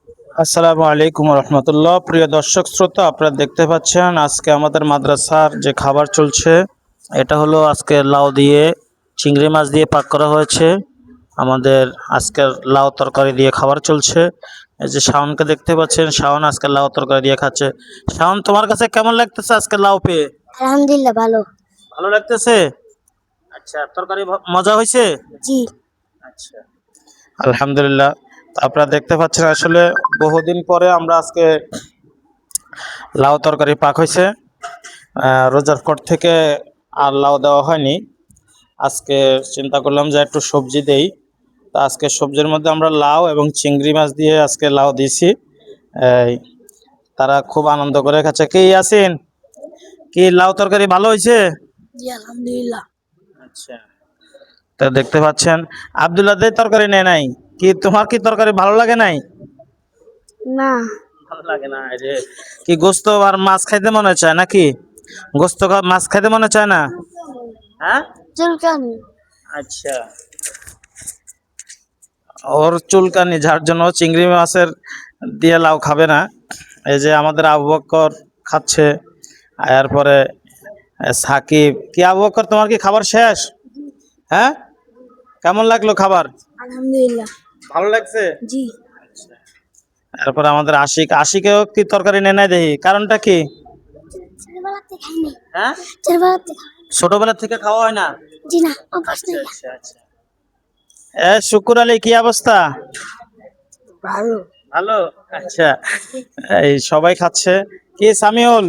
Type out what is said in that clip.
আসসালামু আলাইকুম রহমতুল্লাহ। প্রিয় দর্শক শ্রোতা, আপনারা দেখতে পাচ্ছেন আজকে আমাদের মাদ্রাসার যে খাবার চলছে, এটা হলো আজকে লাউ দিয়ে চিংড়ি মাছ দিয়ে পাক করা হয়েছে। আমাদের আজকের লাউ তরকারি দিয়ে খাবার চলছে। এই যে শাওনকে দেখতে পাচ্ছেন, শাওন আজকে লাউ তরকারি দিয়ে খাচ্ছে। শাওন, তোমার কাছে কেমন লাগতেছে আজকে লাউ পেয়ে? আলহামদুলিল্লাহ ভালো। ভালো লাগতেছে? আচ্ছা, তরকারি মজা হয়েছে? জি। আচ্ছা, আলহামদুলিল্লাহ। তো আপনারা দেখতে পাচ্ছেন আসলে বহুদিন পরে আমরা আজকে লাউ তরকারি পাক হয়েছে। রোজার পর থেকে আর লাউ দেওয়া হয়নি। আজকে চিন্তা করলাম যে একটু সবজি দেই। তা আজকে সবজির মধ্যে আমরা লাউ এবং চিংড়ি মাছ দিয়ে আজকে লাউ দিয়েছি। এই তারা খুব আনন্দ করে খাচ্ছে। কি ইয়াসিন, কি লাউ তরকারি ভালো হয়েছে? জি আলহামদুলিল্লাহ। আচ্ছা, তা দেখতে পাচ্ছেন আব্দুল্লাহ দে তরকারি নেয় নাই। কি তোমার কি তরকারি ভালো লাগে নাই? না। ভালো লাগে না। এই যে কি গোস্ত আর মাছ খাইতে মনে চায় নাকি? মাছ খাইতে মনে চায় না? হ্যাঁ, চুলকানি। আচ্ছা। ওর চুলকানি, যার জন্য ও চিংড়ি মাছের দিয়ে লাউ খাবে না। এই যে আমাদের আবু বক্কর খাচ্ছে, এরপরে সাকিব। কি আবু বক্কর, তোমার কি খাবার শেষ? হ্যাঁ, কেমন লাগলো খাবার? আলহামদুলিল্লাহ। ভালো লাগছে? জি। এরপরে আমাদের আশিকেও কি তরকারি নেয় নাই দেখি, কারণটা কি? ছোটবেলাতে খাইনি। হ্যাঁ, ছোটবেলাতে ছোটবেলা থেকে খাওয়া হয় না। জি না, অভ্যাস আচ্ছা নেই। আচ্ছা আচ্ছা। শুকুর আলী, কি অবস্থা? ভালো। ভালো। আচ্ছা, এই সবাই খাচ্ছে। কি সামিউল,